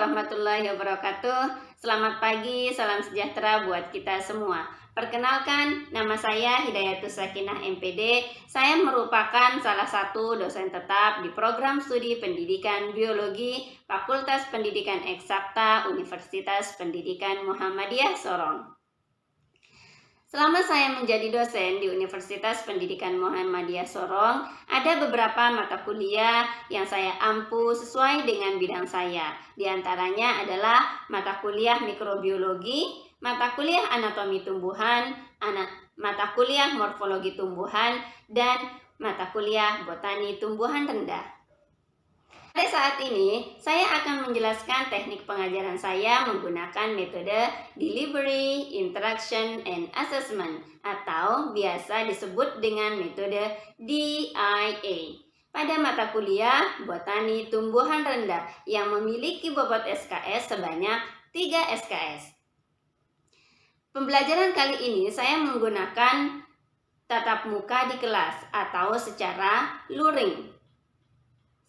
warahmatullahi wabarakatuh. Selamat pagi, salam sejahtera buat kita semua. Perkenalkan, nama saya Hidayatus Sakinah MPD. Saya merupakan salah satu dosen tetap di program studi pendidikan biologi Fakultas Pendidikan Eksakta Universitas Pendidikan Muhammadiyah Sorong. Selama saya menjadi dosen di Universitas Pendidikan Muhammadiyah Sorong, ada beberapa mata kuliah yang saya ampu sesuai dengan bidang saya. Di antaranya adalah mata kuliah mikrobiologi, mata kuliah anatomi tumbuhan, mata kuliah morfologi tumbuhan, dan mata kuliah botani tumbuhan rendah. Pada saat ini, saya akan menjelaskan teknik pengajaran saya menggunakan metode Delivery, Interaction, and Assessment atau biasa disebut dengan metode DIA. Pada mata kuliah Botani Tumbuhan Rendah yang memiliki bobot SKS sebanyak 3 SKS. Pembelajaran kali ini saya menggunakan tatap muka di kelas atau secara luring.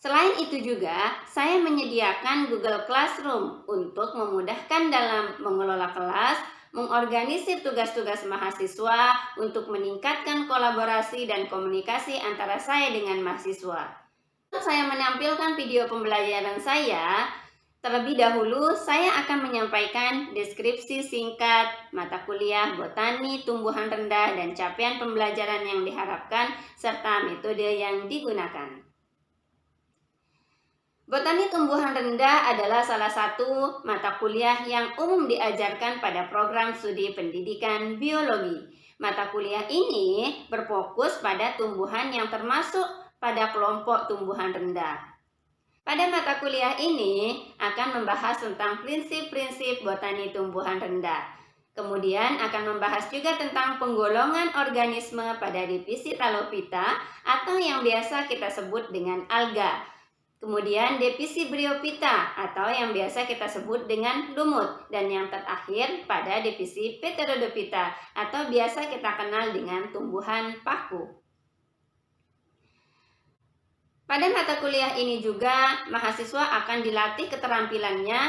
Selain itu juga, saya menyediakan Google Classroom untuk memudahkan dalam mengelola kelas, mengorganisir tugas-tugas mahasiswa untuk meningkatkan kolaborasi dan komunikasi antara saya dengan mahasiswa. Untuk saya menampilkan video pembelajaran saya, terlebih dahulu saya akan menyampaikan deskripsi singkat mata kuliah Botani Tumbuhan Rendah dan capaian pembelajaran yang diharapkan serta metode yang digunakan. Botani tumbuhan rendah adalah salah satu mata kuliah yang umum diajarkan pada program studi pendidikan biologi. Mata kuliah ini berfokus pada tumbuhan yang termasuk pada kelompok tumbuhan rendah. Pada mata kuliah ini akan membahas tentang prinsip-prinsip botani tumbuhan rendah. Kemudian akan membahas juga tentang penggolongan organisme pada divisi Talophyta atau yang biasa kita sebut dengan alga. Kemudian divisi Bryophyta atau yang biasa kita sebut dengan lumut, dan yang terakhir pada divisi Pteridophyta atau biasa kita kenal dengan tumbuhan paku. Pada mata kuliah ini juga mahasiswa akan dilatih keterampilannya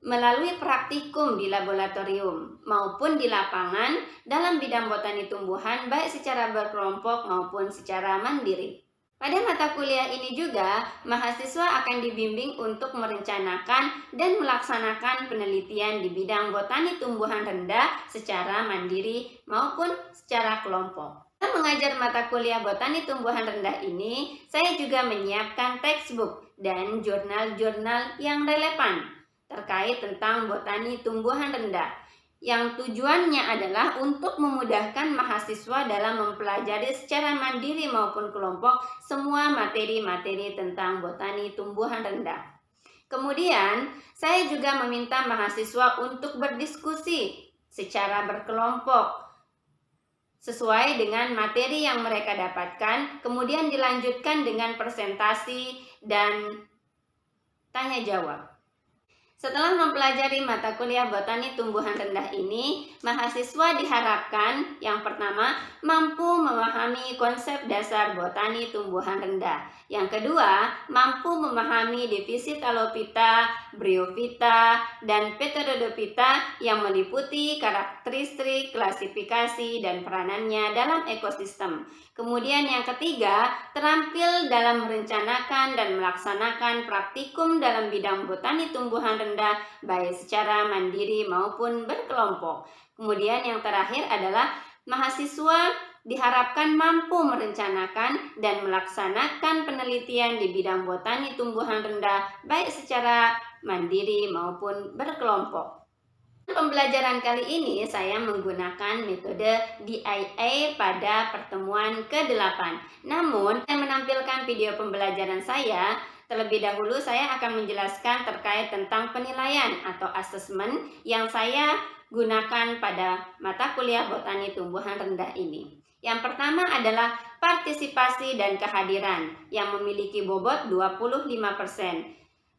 melalui praktikum di laboratorium maupun di lapangan dalam bidang botani tumbuhan baik secara berkelompok maupun secara mandiri. Pada mata kuliah ini juga, mahasiswa akan dibimbing untuk merencanakan dan melaksanakan penelitian di bidang botani tumbuhan rendah secara mandiri maupun secara kelompok. Dalam mengajar mata kuliah botani tumbuhan rendah ini, saya juga menyiapkan textbook dan jurnal-jurnal yang relevan terkait tentang botani tumbuhan rendah, yang tujuannya adalah untuk memudahkan mahasiswa dalam mempelajari secara mandiri maupun kelompok semua materi-materi tentang botani tumbuhan rendah. Kemudian, saya juga meminta mahasiswa untuk berdiskusi secara berkelompok sesuai dengan materi yang mereka dapatkan, kemudian dilanjutkan dengan presentasi dan tanya jawab. Setelah mempelajari mata kuliah botani tumbuhan rendah ini, mahasiswa diharapkan yang pertama mampu memahami konsep dasar botani tumbuhan rendah. Yang kedua, mampu memahami divisi Talophyta, Bryophyta, dan Pteridophyta yang meliputi karakteristik, klasifikasi, dan peranannya dalam ekosistem. Kemudian yang ketiga, terampil dalam merencanakan dan melaksanakan praktikum dalam bidang botani tumbuhan rendah baik secara mandiri maupun berkelompok. Kemudian yang terakhir adalah mahasiswa diharapkan mampu merencanakan dan melaksanakan penelitian di bidang botani tumbuhan rendah baik secara mandiri maupun berkelompok. Pembelajaran kali ini saya menggunakan metode DIA pada pertemuan ke-8. Namun, saya menampilkan video pembelajaran saya. Terlebih dahulu saya akan menjelaskan terkait tentang penilaian atau asesmen yang saya gunakan pada mata kuliah botani tumbuhan rendah ini. Yang pertama adalah partisipasi dan kehadiran yang memiliki bobot 25%.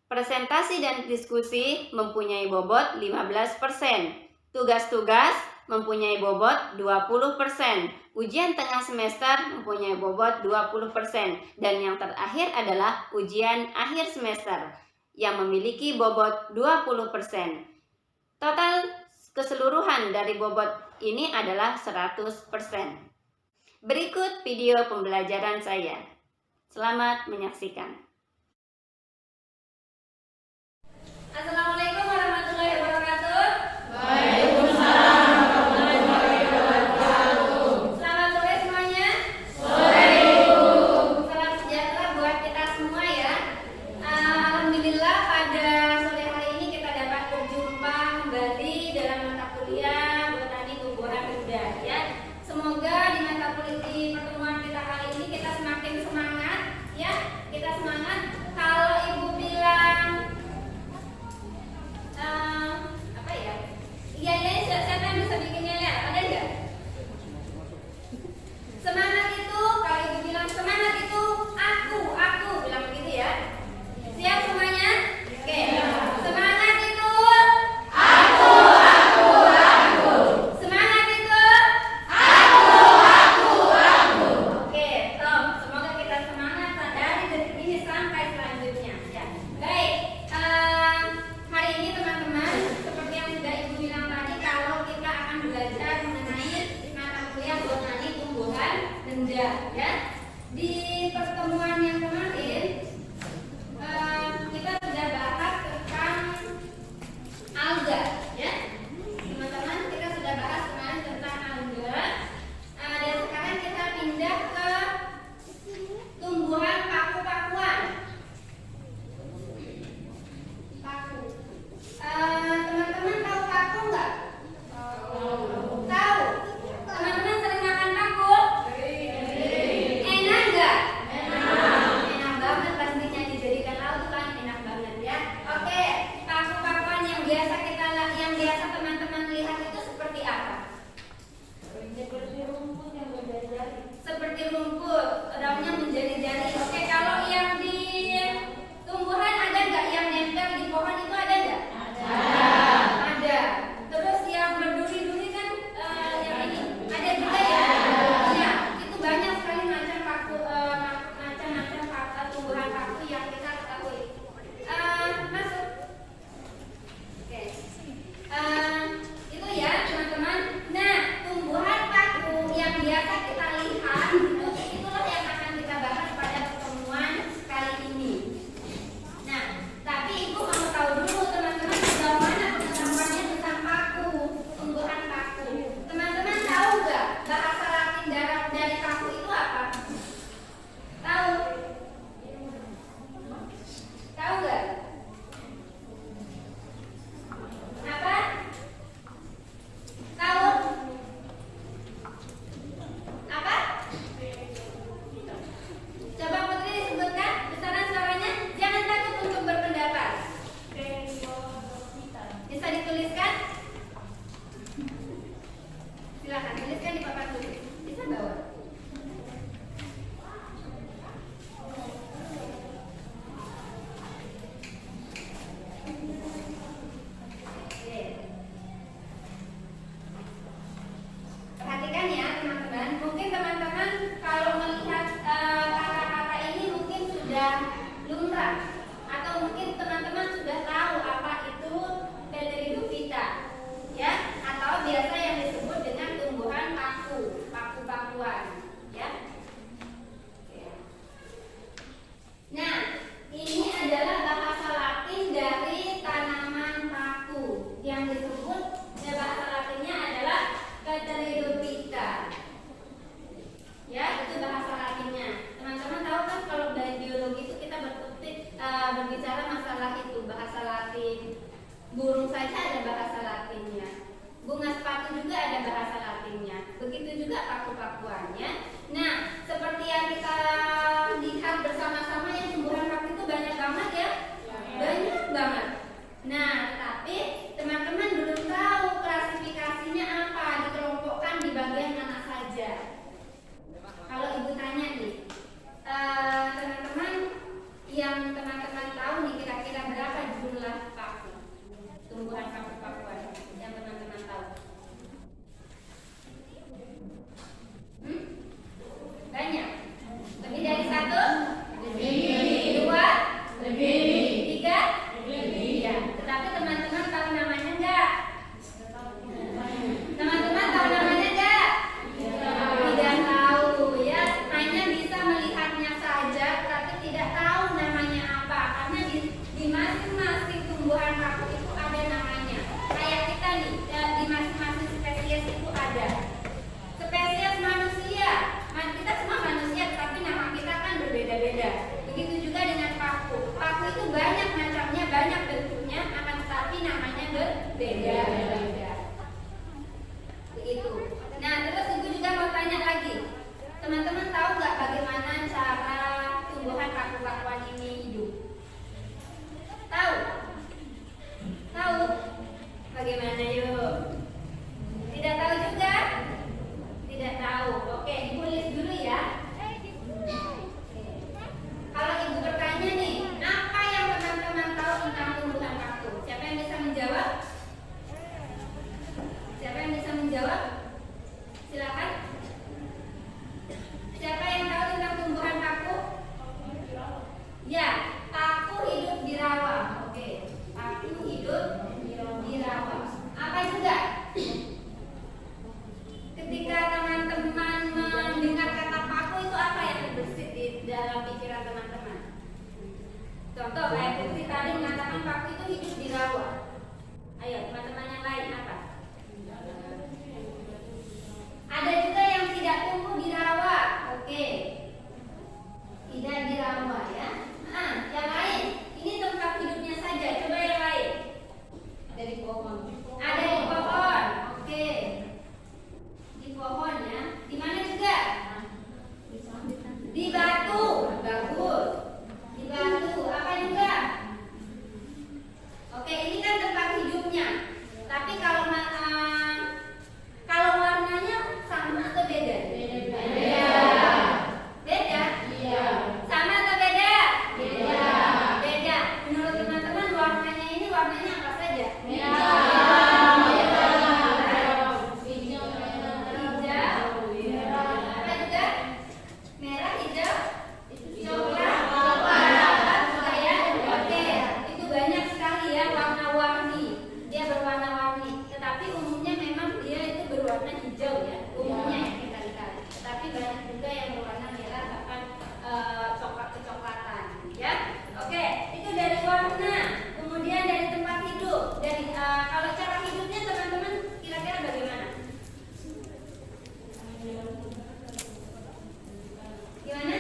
Presentasi dan diskusi mempunyai bobot 15%. Tugas-tugas mempunyai bobot 20%. Ujian tengah semester mempunyai bobot 20%. Dan yang terakhir adalah ujian akhir semester yang memiliki bobot 20%. Total keseluruhan dari bobot ini adalah 100%. Berikut video pembelajaran saya. Selamat menyaksikan. Assalamualaikum warahmatullahi wabarakatuh. Waalaikumsalam warahmatullahi wabarakatuh. Selamat sore semuanya. Sore Ibu. Salam sejahtera buat kita semua ya. Alhamdulillah pada sore hari ini kita dapat berjumpa kembali dalam mata kuliah Botani Tumbuhan Benda ya. Semoga di mata kuliah di pertemuan kita kali ini kita semakin semangat ya. Kita semangat. Kalau Ibu bilang apa ya? Iya, siapa yang bisa bikinnya ya? Ada nggak? Semangat itu, kalau Ibu bilang semangat itu aku bilang begitu ya. Siap semuanya? Oke. Semangat itu Aku. semangat itu Aku. Oke, Tom, semoga kita semangat dari detik ini sampai selanjutnya ya. Baik, hari ini teman-teman seperti yang sudah Ibu bilang tadi, kalau kita akan belajar mengenai mata kuliah botani tumbuhan benda ya. Di pertemuan yang kemarin kita sudah bahas tentang alga ya. Teman-teman, kita sudah bahas kemarin tentang alga. Dan sekarang kita pindah ke tumbuhan paku-pakuan. Paku. Teman-teman tahu paku nggak? Tahu. Teman-teman sering makan paku? Enak nggak? Enak banget pastinya, dijadikan lauk kan enak banget ya. Oke, paku-pakuan yang biasa teman-teman lihat itu seperti apa? Seperti rumput, daunnya menjadi-jadi. Oke, kalau yang di tumbuhan ada nggak yang nempel di pohon itu ada nggak? Ada. Terus yang berduri-duri kan yang ini ada juga ya? Iya, itu banyak sekali macam paku, macam-macam tumbuhan paku yang kita ketahui. Masuk. Oke. Itu ya teman-teman. Nah, tumbuhan paku yang biasa kita lihat itulah yang akan kita bahas pada pertemuan kali ini. Nah, tapi Ibu mau tahu dulu teman-teman sejauh mana pengetahuannya tentang paku, tumbuhan paku. Teman-teman tahu nggak bahasa Latin dari paku itu apa? Tahu? Tahu nggak? Apa? Tahu? Apa? Coba Putri disebutkan besaran suaranya. Jangan takut untuk berpendapat. Bisa dituliskan? Silakan tuliskan di papan tulis. Bisa bawa. Oke. Perhatikan ya teman-teman. Mungkin teman-teman kalau melihat kata-kata ini mungkin sudah lumrah, atau mungkin teman-teman sudah tahu apa itu Pteridophyta ya, atau biasa yang disebut dengan tumbuhan paku-pakuan ya. Oke. Nah, ini adalah bahasa Latin dari tanaman paku yang disebut bahasa Latinnya adalah Pteridophyta. Ya, itu bahasa Latinnya. Teman-teman tahu kan kalau dari biologi itu kita berbicara masalah itu bahasa Latin. Burung saja ada bahasa Latinnya. Bunga sepatu juga ada bahasa Latinnya. Begitu juga paku-pakuannya. Nah, seperti yang kita lihat bersama-sama, yang tumbuhan paku itu banyak banget ya. Banyak banget. Nah, tapi teman-teman belum tahu klasifikasinya apa, dikelompokkan di bagian mana saja. Kalau Ibu tanya nih, teman-teman yang teman-teman tahu nih kira-kira berapa jumlah paku, tumbuhan paku-pakuan yang teman-teman tahu? Banyak. Lebih dari satu? Lebih. Dua? Lebih. Tiga? Teman-teman tahu nggak bagaimana cara tumbuhan paku-pakuan ini hidup? Tahu? Tahu? Bagaimana yuk? Tidak tahu juga? Tidak tahu. Oke, ditulis dulu ya. Kalau ibu bertanya nih, apa yang teman-teman tahu tentang tumbuhan paku? Siapa yang bisa menjawab? Siapa yang bisa menjawab? Silakan. Siapa yang tahu tentang tumbuhan paku? Ya, paku hidup di rawa. Oke, paku hidup di rawa. Apa juga? Ketika teman-teman mendengar kata paku itu apa yang terbesit di dalam pikiran teman-teman? Contoh kayak Putri tadi mengatakan paku itu hidup di rawa. Ayo teman-teman yang lain apa? Ada juga yang tidak tumbuh di rawa. Oke, tidak di rawa ya. Nah, yang lain ini tempat hidupnya saja. Coba yang lain. Ada di pohon. Ada di pohon. Oke. Di pohon ya. Di mana juga? Di batu. Bagus. Di batu. Apa juga? Oke, ini kan tempat hidupnya. Tapi kalau warnanya sama atau beda? Beda. Beda? Iya. Sama atau beda? Beda. Beda. Menurut teman-teman warnanya ini warnanya apa saja? Merah. Hijau. Apa juga? Merah, hijau, coklat, juga ya. Oke, itu banyak sekali ya warna-warni. Dia berwarna-warni. Tetapi umumnya memang dia itu berwarna hijau ya. Umumnya ya kita lihat. Tetapi banyak juga yang berwarna merah bahkan coklat kecoklatan. Ya. Oke, itu dari warna. Kemudian dari tempat hidup. Dari kalau cara hidupnya teman-teman kira-kira bagaimana? Gimana?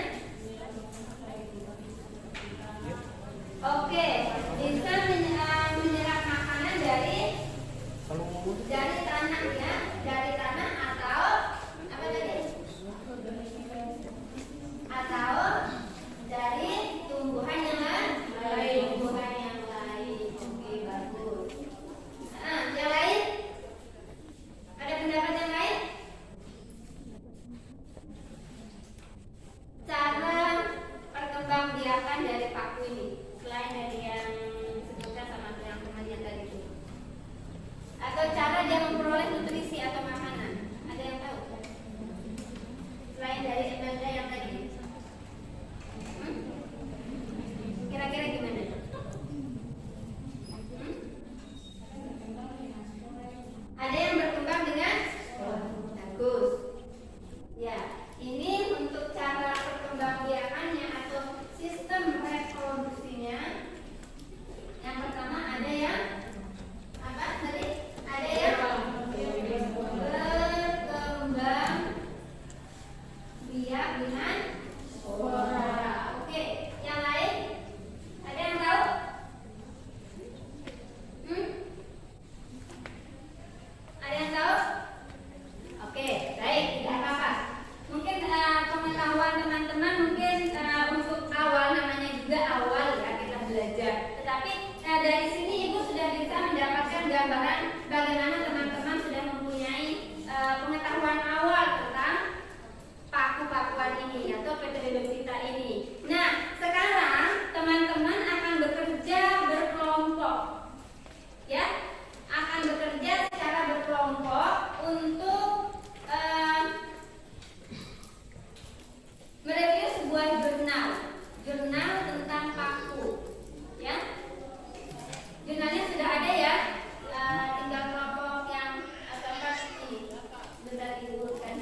Oke, bisa menyerap makanan dari tanah ya, dari tanah atau apa tadi? Atau dari tumbuhan yang lain. Tumbuhan yang lain. Oke, bagus. Yang lain? Ada pendapat yang lain? Cara perkembangbiakan dari paku ini selain dari yang sebutkan sama yang temannya tadi itu, atau cara dia memperoleh nutrisi atau makanan, ada yang tahu? Selain dari emanda yang tadi, kira-kira gimana? Ada yang berkembang dengan bagus. Ya, ini untuk cara perkembangbiakannya atau sistem reproduksinya. Yang pertama ada yang apa tadi? Ada yang berkembang biak dengan spora. Oke, yang lain? Ada yang tahu? Ada yang tahu? Oke, baik, tidak apa-apa. Mungkin pengetahuan teman-teman mungkin untuk awal namanya juga awal ya kita belajar. Tetapi dari sini ibu sudah bisa mendapatkan gambaran bagaimana teman-teman sudah mempunyai pengetahuan awal tentang paku-pakuan ini atau Pteridophyta ini. Nah, sekarang teman-teman akan bekerja berkelompok, ya, akan bekerja secara berkelompok untuk mereview sebuah jurnal tentang paku, ya. Jurnalnya sudah ada ya, tinggal kelompok yang keempat ini, bentar diurutkan.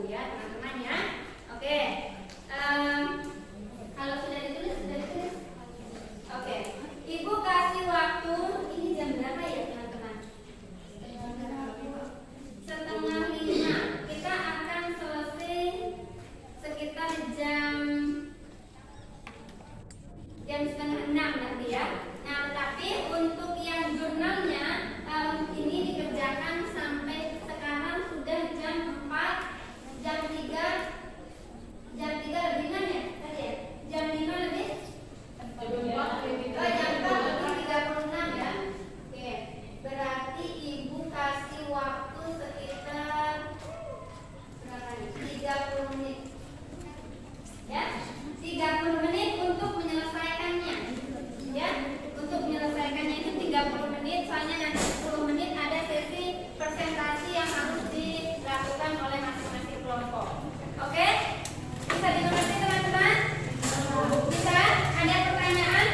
ya teman-teman ya. Oke. Kalau sudah ditulis. Oke. Ibu kasih waktu, ini jam berapa ya teman-teman? 4:30. Kita akan selesai sekitar jam 5:30 nanti ya. Nah, tapi untuk yang jurnalnya ini dikerjakan sampai sekarang sudah jam 4, jam 3 lebih ya tadi ya? Jam 5 lebih? Jam 4 lebih 36 ya. Oke, berarti ibu kasih waktu sekitar berapa nih? 30 menit. Ya, 30 menit untuk menyelesaikannya. Ya, untuk menyelesaikannya itu 30 menit. Soalnya nanti 10 menit ada sesi presentasi yang harus dilakukan oleh masing-masing kelompok. Oke? Bisa dimengerti teman-teman? Bisa? Ada pertanyaan?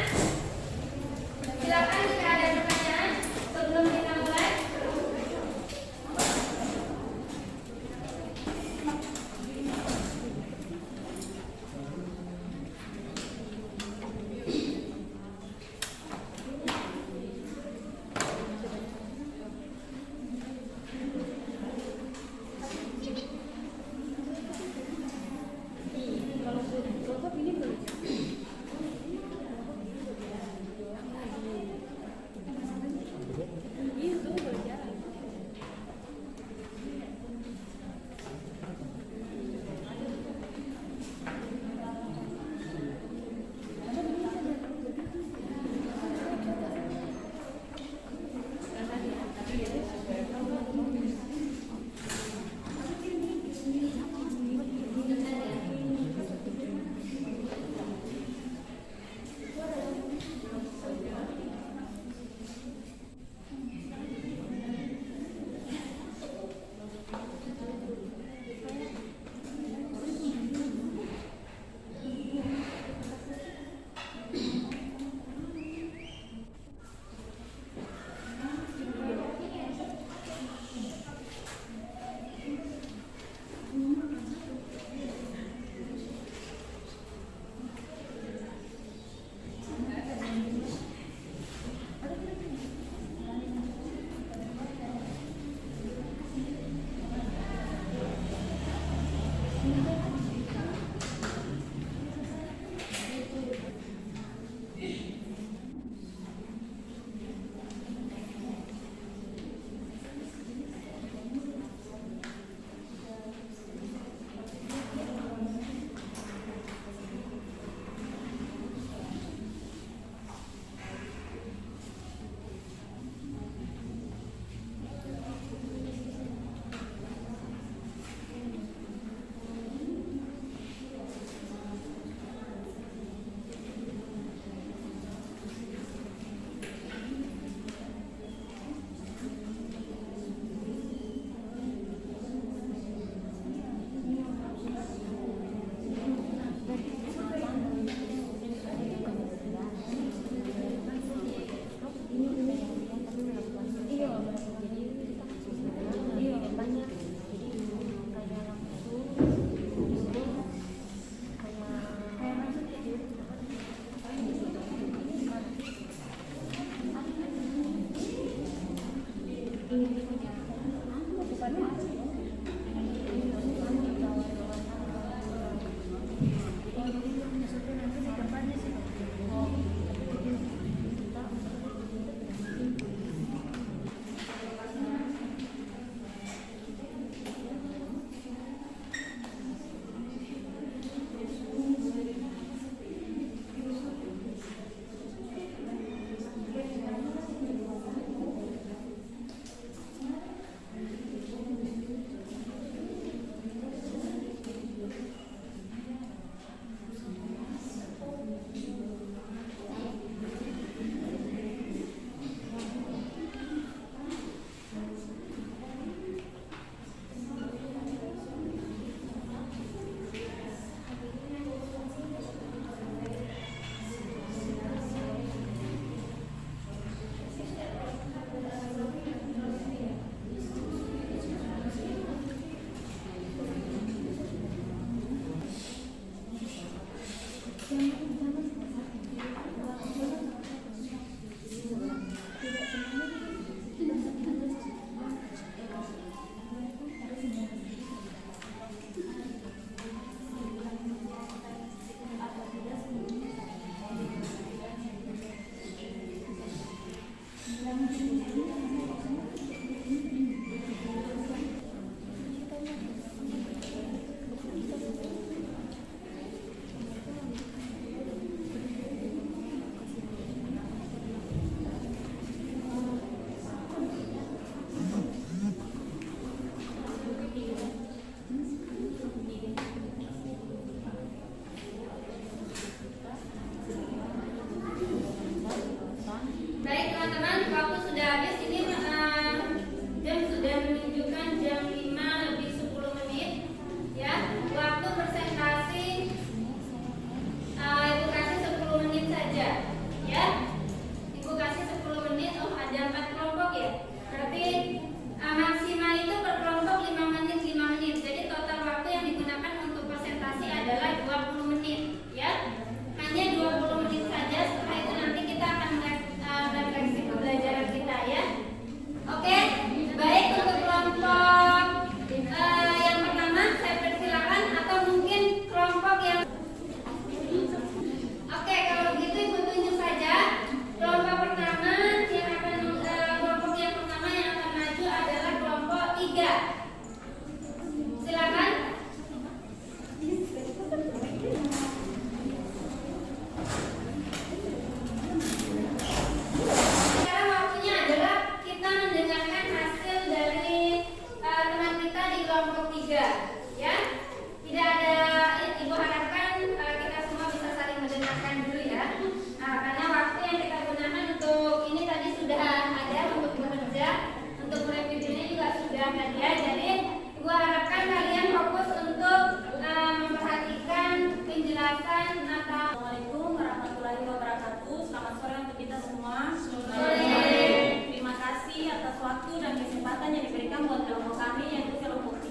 Silakan jika ada pertanyaan sebelum kita mulai.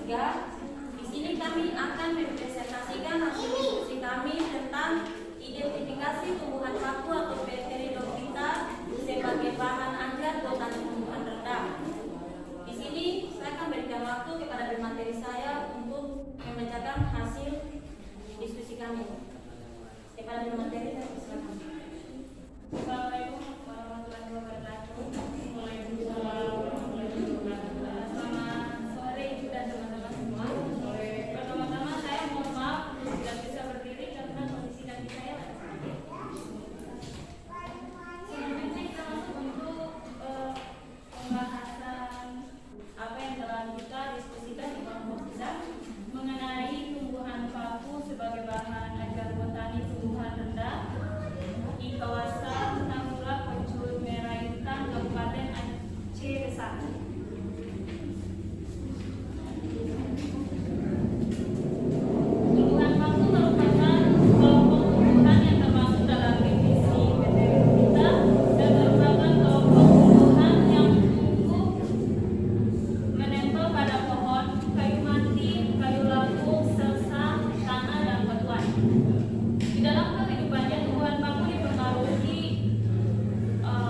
3. Di sini kami akan mempresentasikan hasil diskusi kami tentang identifikasi tumbuhan paku atau Pteridophyta sebagai bahan ajar botani tumbuhan rendah. Di sini saya akan berikan waktu kepada pemateri saya untuk membacakan hasil diskusi kami. Kepada pemateri saya silakan. Assalamualaikum warahmatullahi wabarakatuh. Selamat sore juga teman-teman semua. Pertama-tama saya mohon maaf tidak bisa berdiri karena kondisi kaki saya lagi sakit. Selanjutnya kita masuk untuk pembahasan apa yang telah kita diskusikan di kelompok kita mengenai tumbuhan paku sebagai bahan ajar botani tumbuhan rendah di kawasan Tanggula Pucuk Merah Intan, Kabupaten Aceh Besar. Tumbuhan paku merupakan kelompok tumbuhan yang termasuk dalam divisi Pteridophyta dan merupakan kelompok tumbuhan yang tumbuh menempel pada pohon, kayu mati, kayu lapuk, selsa, tanah, dan batuan. Di dalam kehidupannya, tumbuhan paku dipengaruhi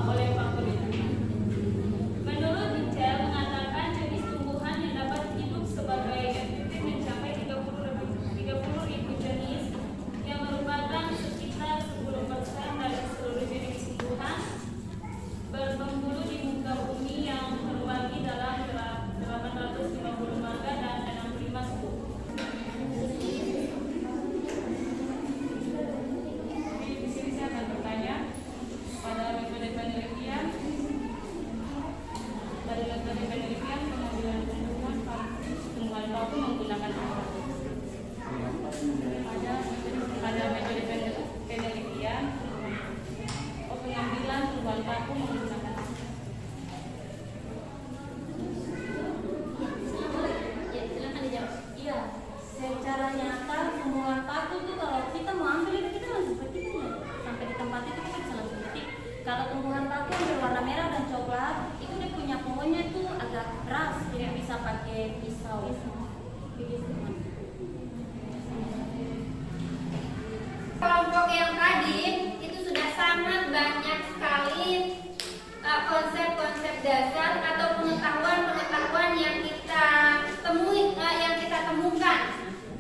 oleh faktor itu. Menurut Mitchell mengatakan jenis tumbuhan yang dapat hidup sebagai FPV mencapai 30.000 jenis, yang merupakan sekitar 10% dari seluruh jenis tumbuhan berbengkulu di muka bumi yang terbagi dalam 850 marga dan 65 suku. Di sini saya akan bertanya pada metode penelitian. Dari metode penelitian pengambilan tumbuhan paku menggunakan apa? Pada metode penelitian pengambilan tumbuhan paku menggunakan apa? Ya, silakan dijawab. Iya, secara nyata tumbuhan paku tuh kalau kita mau ambil itu kita langsung petik aja. Sampai di tempat itu kita bisa langsung petik. Kalau tumbuhan paku yang berwarna merah dan coklat itu dia punya pohonnya itu agak keras, jadi bisa pakai pisau. Kelompok yang tadi itu sudah sangat banyak sekali konsep-konsep dasar atau pengetahuan-pengetahuan yang kita temukan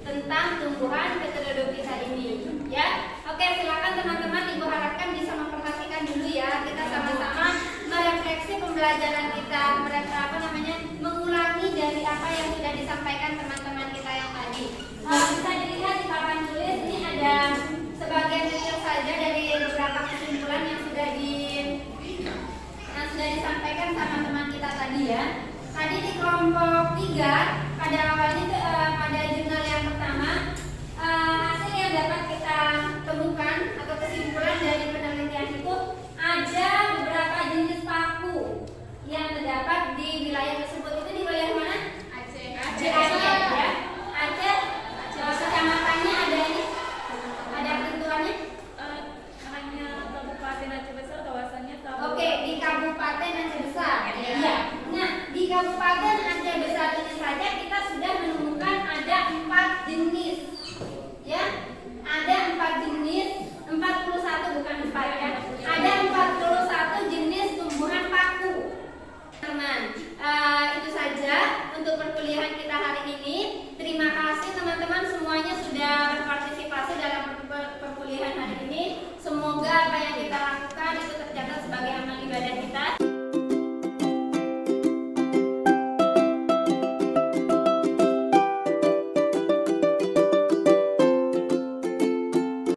tentang tumbuhan Pteridophyta ini. Ya, oke, silakan teman-teman, Ibu harapkan bisa memperhatikan dulu ya. Kita sama-sama merefleksi pembelajaran kita, mengulangi dari apa yang sudah disampaikan teman-teman kita yang tadi. Bisa dilihat di papan tulis ini ada sebagian kecil saja dari beberapa kesimpulan yang sudah disampaikan sama teman kita tadi ya. Tadi di kelompok 3 pada awalnya pada jurnal yang pertama hasil yang dapat kita temukan atau kesimpulan dari penelitian itu ada beberapa jenis paku yang terdapat di wilayah tersebut. Itu di wilayah mana? Aceh ya. Aceh. Kecamatannya ada ini? Ada ketentuannya? Hanya Kabupaten Aceh Besar, kawasannya Oke, di Kabupaten Aceh Besar. Iya. Nah, di Kabupaten Aceh Besar ini saja kita sudah menemukan ada 4 jenis. Ya. Ada 4 jenis, 41 bukan 4 ya.